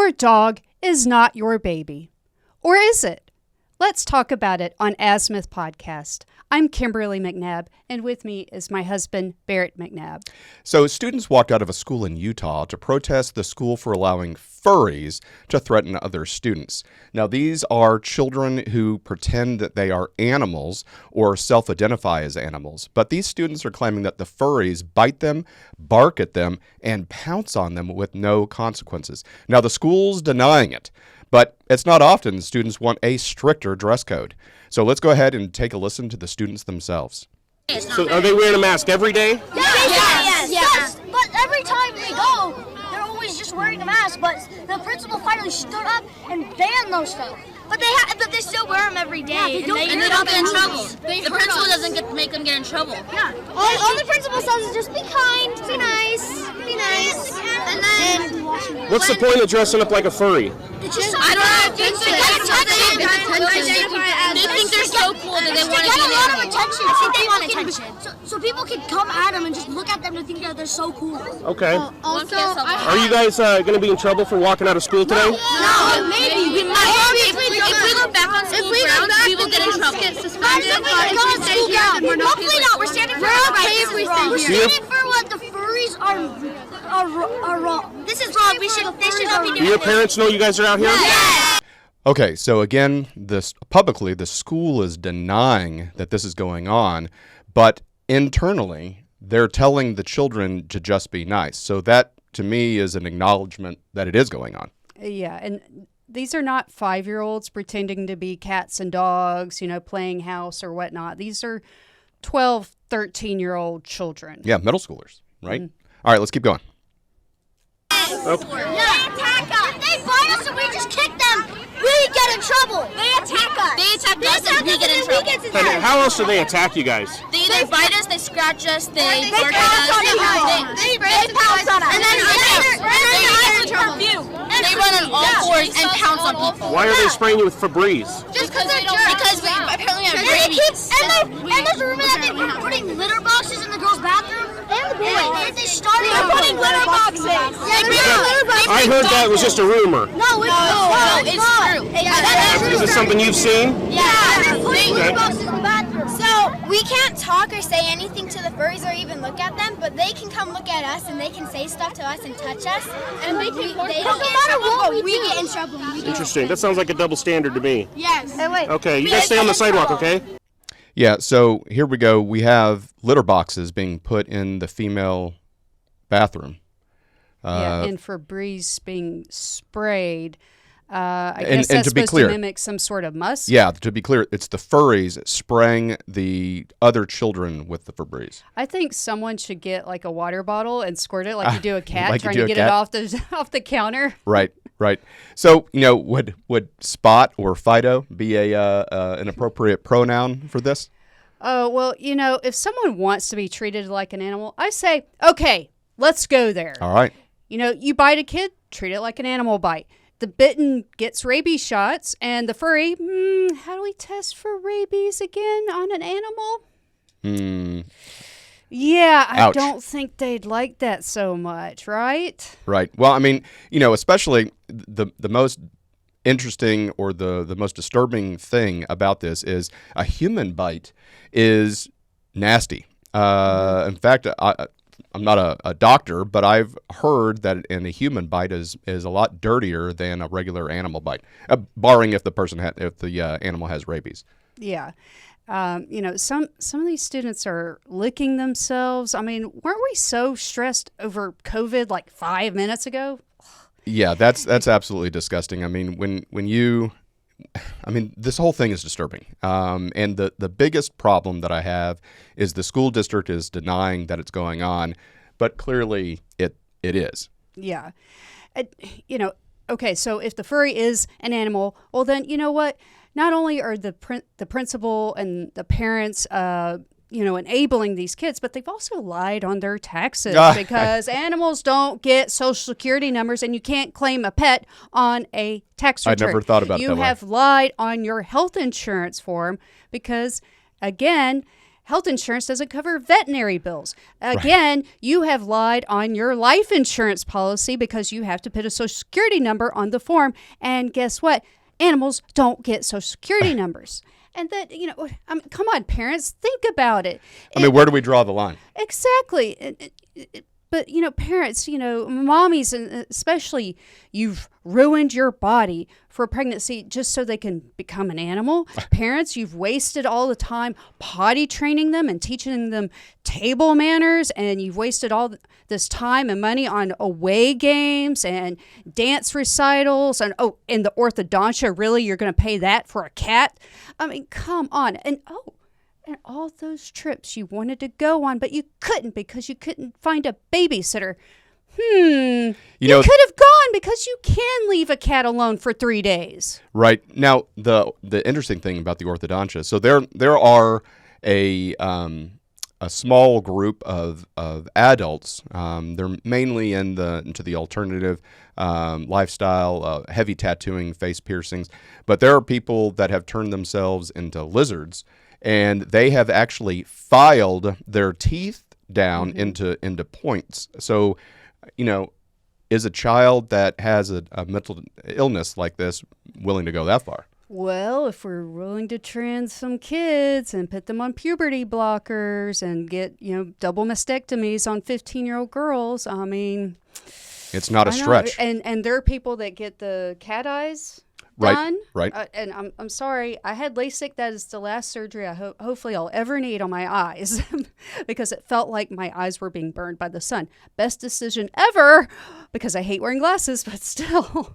Your dog is not your baby. Or is it? Let's talk about it on Azimuth Podcast. I'm Kimberly McNabb, and with me is my husband, Barrett McNabb. So students walked out of a school in Utah to protest the school for allowing furries to threaten other students. Now, these are children who pretend that they are animals or self-identify as animals. But these students are claiming that the furries bite them, bark at them, and pounce on them with no consequences. Now, the school's denying it. But it's not often students want a stricter dress code. So let's go ahead and take a listen to the students themselves. So are they wearing a mask every day? Yes. But every time they go, they're always just wearing a mask. But the principal finally stood up and banned those stuff. But they still wear them every day, Yeah, and they don't get in trouble. The principal doesn't make them get in trouble. Yeah. All the principal says is just be kind, be nice, be nice. And then What's the point of dressing up like a furry? it's just I don't know. They think they're so cool that they want to get be a lot of animals. attention. I think they want attention. So people can come at them and just look at them and think that they're so cool. Okay. Also, Are you guys going to be in trouble for walking out of school today? No, maybe. We might. If we go back on school grounds, we will get in trouble. Hopefully not. We're standing for our rights. We're standing for what the furries are wrong. This is wrong. They should not be Do doing your this. parents know you guys are out here? Okay, so again, publicly, the school is denying that this is going on, but internally, they're telling the children to just be nice. So that, to me, is an acknowledgement that it is going on. Yeah, and these are not 5-year-olds pretending to be cats and dogs, playing house or whatnot. These are 12, 13-year-old children. Yeah, middle schoolers, right? All right, let's keep going. Okay. They attack us. If they bite us and we just kick them, we get in trouble. They attack us. They attack us and we get in trouble. And how else do they attack you guys? They either bite us, they scratch us, they bark pounce at on us. us, They pounce on us. and then they run on all fours and pounce on people. Why are they spraying you with Febreze? Just because they don't. Because we apparently have rabies. And there's a rumor that they were putting litter boxes in the girls' bathroom. And the boys. They started putting litter boxes. I heard that was just a rumor. No, it's true. Is this something you've seen? Yeah, they're putting litter Okay. boxes in the bathroom. So we can't talk or say anything to the furries or even look at them, but they can come look at us and they can say stuff to us and touch us, and they don't get in trouble, but we get in trouble. Interesting. That sounds like a double standard to me. Yes. Okay, you guys stay on the sidewalk, okay? Yeah, so here we go. We have litter boxes being put in the female bathroom. And Febreze being sprayed. I And- guess and that's to be supposed clear- to mimic some sort of musk. Yeah, to be clear, it's the furries spraying the other children with the Febreze. I think someone should get like a water bottle and squirt it like you do a cat, like you trying do to a get cat? it off the counter. Right. So, would Spot or Fido be an appropriate pronoun for this? Oh, well, if someone wants to be treated like an animal, I say, okay, let's go there. All right. You bite a kid, treat it like an animal bite. The bitten gets rabies shots, and the furry, how do we test for rabies again on an animal? Yeah, I Ouch. don't think they'd like that so much, right? Right. Well, I mean, especially the most interesting or the most disturbing thing about this is a human bite is nasty. In fact, I'm not a doctor, but I've heard that a human bite is a lot dirtier than a regular animal bite, barring if the animal has rabies. Yeah. Some of these students are licking themselves. I mean, weren't we so stressed over COVID like 5 minutes ago? Yeah, that's absolutely disgusting. I mean, this whole thing is disturbing. And the biggest problem that I have is the school district is denying that it's going on, but clearly it is. Yeah. Okay, so if the furry is an animal, well then, you know what? Not only are the principal and the parents enabling these kids, but they've also lied on their taxes because animals don't get Social Security numbers and you can't claim a pet on a tax return. I never thought about it that way. You have lied on your health insurance form because, again, Health insurance doesn't cover veterinary bills. Again, you have lied on your life insurance policy because you have to put a Social Security number on the form. And guess what? Animals don't get Social Security numbers. And that, come on, parents, think about it. Where do we draw the line? Exactly. But, parents, mommies, and especially, you've ruined your body for pregnancy just so they can become an animal. Parents, you've wasted all the time potty training them and teaching them table manners, and you've wasted all this time and money on away games and dance recitals. And, and the orthodontia, really, you're going to pay that for a cat? Come on. And all those trips you wanted to go on, but you couldn't because you couldn't find a babysitter. You could have gone because you can leave a cat alone for 3 days. Right. Now, the interesting thing about the orthodontia, so there are a small group of adults. They're mainly into the alternative lifestyle, heavy tattooing, face piercings, but there are people that have turned themselves into lizards. And they have actually filed their teeth down into points. So, is a child that has a mental illness like this willing to go that far? Well, if we're willing to trans some kids and put them on puberty blockers and get, double mastectomies on 15-year-old girls, it's not a stretch. And there are people that get the cat eyes done. Right. And I'm sorry, I had LASIK. That is the last surgery hopefully I'll ever need on my eyes because it felt like my eyes were being burned by the sun. Best decision ever because I hate wearing glasses, but still.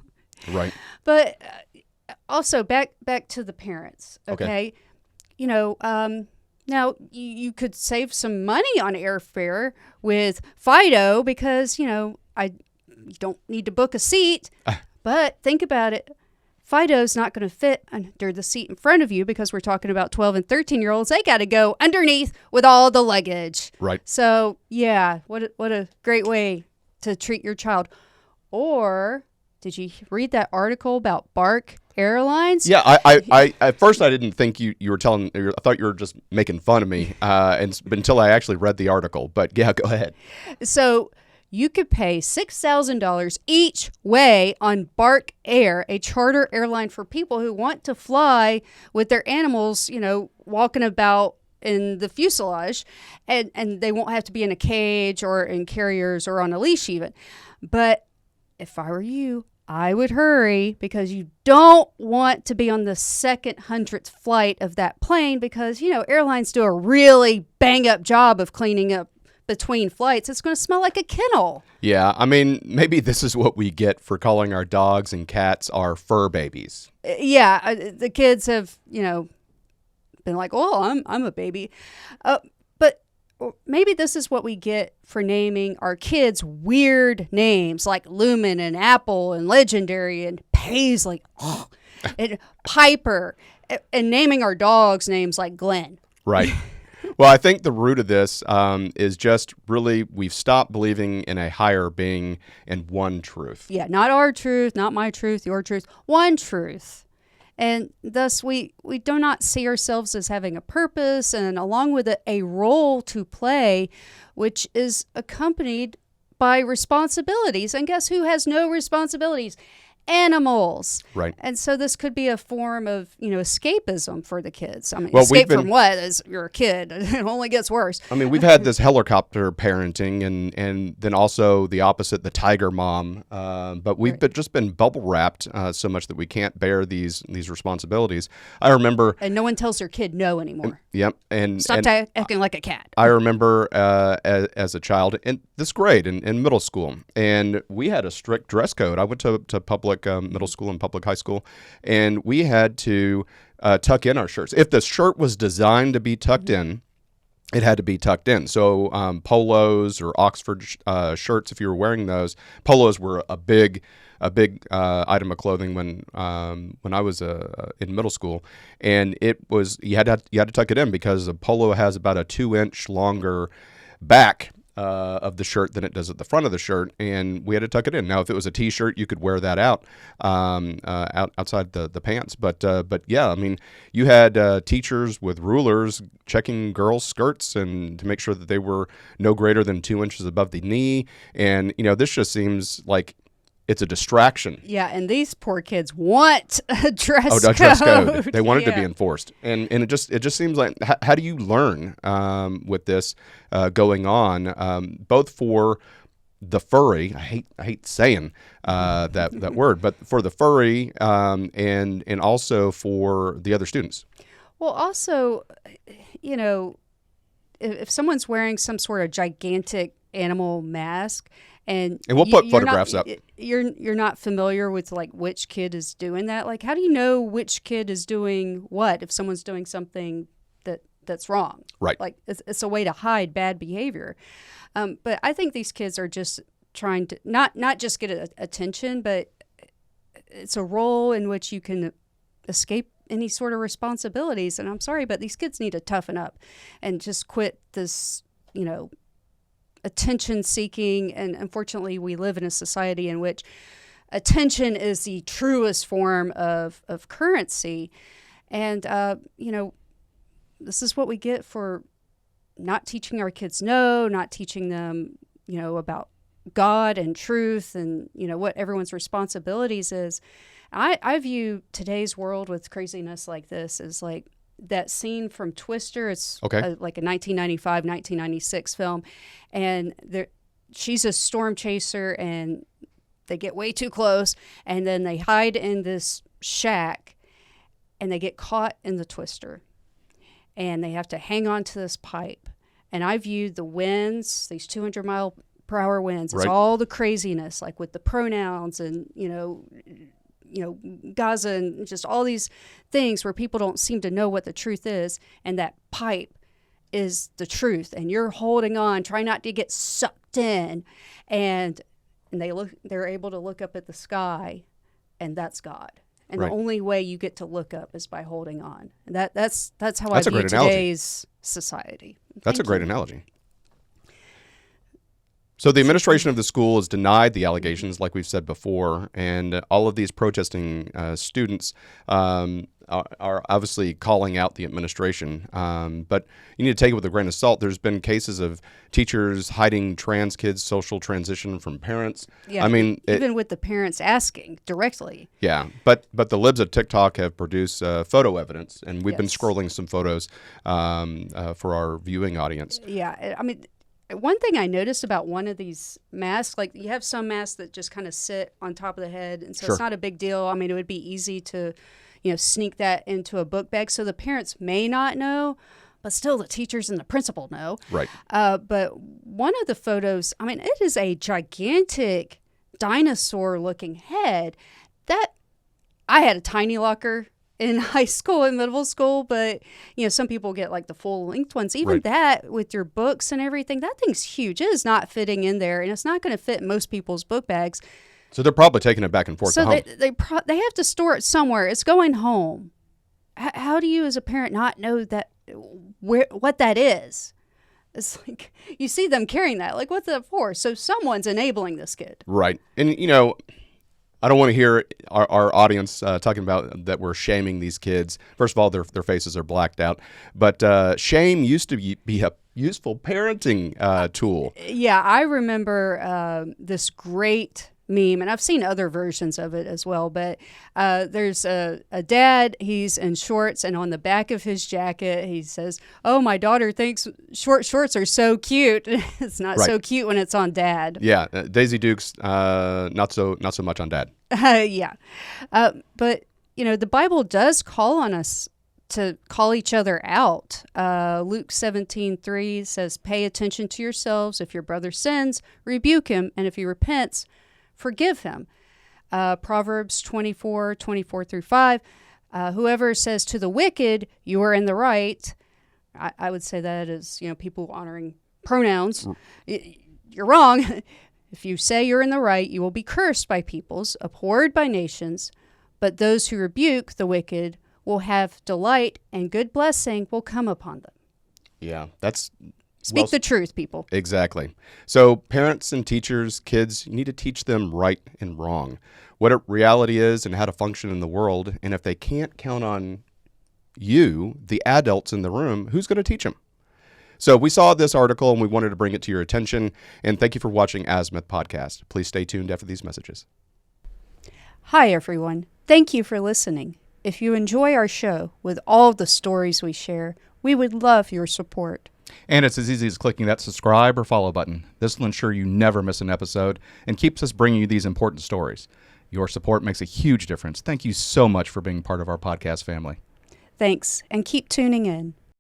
Right. But also back to the parents. Okay. Now you could save some money on airfare with Fido because you don't need to book a seat. But think about it. Fido's not going to fit under the seat in front of you because we're talking about 12 and 13-year-olds. They got to go underneath with all the luggage. Right. So, yeah, what a great way to treat your child. Or did you read that article about Bark Airlines? Yeah, I at first I didn't think you were telling. I thought you were just making fun of me until I actually read the article. But yeah, go ahead. So you could pay $6,000 each way on Bark Air, a charter airline for people who want to fly with their animals, walking about in the fuselage, and they won't have to be in a cage or in carriers or on a leash even. But if I were you, I would hurry because you don't want to be on the 200th flight of that plane because, airlines do a really bang-up job of cleaning up between flights. It's going to smell like a kennel. Yeah, maybe this is what we get for calling our dogs and cats our fur babies. Yeah, the kids have, been like, oh, I'm a baby. But maybe this is what we get for naming our kids weird names like Lumen and Apple and Legendary and Paisley and Piper and naming our dogs names like Glenn. Right. Well, I think the root of this is just really we've stopped believing in a higher being and one truth. Yeah, not our truth, not my truth, your truth, one truth. And thus we do not see ourselves as having a purpose and along with it a role to play, which is accompanied by responsibilities. And guess who has no responsibilities? Animals. Right. And so this could be a form of, escapism for the kids. Well, escape from what? As you're a kid. It only gets worse. We've had this helicopter parenting and then also the opposite, the tiger mom. But we've just been bubble wrapped so much that we can't bear these responsibilities. I remember. And no one tells their kid no anymore. Yep. And stop acting like a cat. I remember as a child in this grade in middle school, and we had a strict dress code. I went to public middle school and public high school, and we had to tuck in our shirts. If the shirt was designed to be tucked in, it had to be tucked in. So polos or Oxford shirts, if you were wearing those, polos were a big item of clothing when I was in middle school, and it was you had to tuck it in because a polo has about a 2-inch longer back of the shirt than it does at the front of the shirt, and we had to tuck it in. Now, if it was a T-shirt, you could wear that out outside the pants. But yeah, I mean, you had teachers with rulers checking girls' skirts and to make sure that they were no greater than 2 inches above the knee. And this just seems like it's a distraction. Yeah, and these poor kids want a dress code. Dress code. They want it to Yeah. be enforced, and it just seems like how do you learn with this going on, both for the furry? I hate saying that word, but for the furry, and also for the other students. Well, also, if someone's wearing some sort of gigantic animal mask, and we'll put photographs up. You're not familiar with like which kid is doing that. Like, how do you know which kid is doing what if someone's doing something that's wrong? Right. Like it's a way to hide bad behavior. But I think these kids are just trying to not just get attention, but it's a role in which you can escape any sort of responsibilities. And I'm sorry, but these kids need to toughen up and just quit this, attention seeking. And unfortunately, we live in a society in which attention is the truest form of currency. And, this is what we get for not teaching our kids not teaching them, about God and truth and, what everyone's responsibilities is. I view today's world with craziness like this as like that scene from Twister. It's like a 1995, 1996 film. And she's a storm chaser and they get way too close. And then they hide in this shack and they get caught in the Twister. And they have to hang on to this pipe. And I viewed the winds, these 200-mile-per-hour winds, it's all the craziness, like with the pronouns and, Gaza and just all these things where people don't seem to know what the truth is. And that pipe is the truth. And you're holding on, trying not to get sucked in. And they're able to look up at the sky, and that's God. And the only way you get to look up is by holding on. And that's how I view today's society. That's a great analogy. So the administration of the school has denied the allegations, like we've said before, and all of these protesting students are obviously calling out the administration. But you need to take it with a grain of salt. There's been cases of teachers hiding trans kids' social transition from parents. Yeah, I mean, even with the parents asking directly. Yeah, but the libs of TikTok have produced photo evidence, and we've been scrolling some photos for our viewing audience. Yeah, I mean, one thing I noticed about one of these masks, like you have some masks that just kind of sit on top of the head, and so it's not a big deal. I mean, it would be easy to, sneak that into a book bag. So the parents may not know, but still the teachers and the principal know. Right. But one of the photos, I mean, it is a gigantic dinosaur-looking head. That I had a tiny locker in high school and middle school, but some people get like the full-length ones. Even that with your books and everything, that thing's huge. It is not fitting in there, and it's not going to fit in most people's book bags. So they're probably taking it back and forth to home. So they have to store it somewhere. It's going home. How do you, as a parent, not know that what that is? It's like you see them carrying that. Like, what's that for? So someone's enabling this kid. Right, and I don't want to hear our audience talking about that we're shaming these kids. First of all, their faces are blacked out. But shame used to be a useful parenting tool. Yeah, I remember this great meme, and I've seen other versions of it as well, but there's a dad, he's in shorts, and on the back of his jacket he says, "Oh, my daughter thinks short shorts are so cute." It's not so cute when it's on dad. Yeah, Daisy Dukes, not so much on dad. Yeah, but the Bible does call on us to call each other out. Luke 17:3 says, "Pay attention to yourselves. If your brother sins, rebuke him, and if he repents, forgive him." Proverbs 24:24-5. Whoever says to the wicked, "You are in the right," I would say that is, people honoring pronouns. You're wrong. If you say you're in the right, you will be cursed by peoples, abhorred by nations. But those who rebuke the wicked will have delight, and good blessing will come upon them. Yeah, that's Speak the truth, people. Exactly. So parents and teachers, kids, you need to teach them right and wrong, what reality is and how to function in the world. And if they can't count on you, the adults in the room, who's going to teach them? So we saw this article and we wanted to bring it to your attention. And thank you for watching Azimuth Podcast. Please stay tuned after these messages. Hi, everyone. Thank you for listening. If you enjoy our show with all the stories we share, we would love your support. And it's as easy as clicking that subscribe or follow button. This will ensure you never miss an episode and keeps us bringing you these important stories. Your support makes a huge difference. Thank you so much for being part of our podcast family. Thanks, and keep tuning in.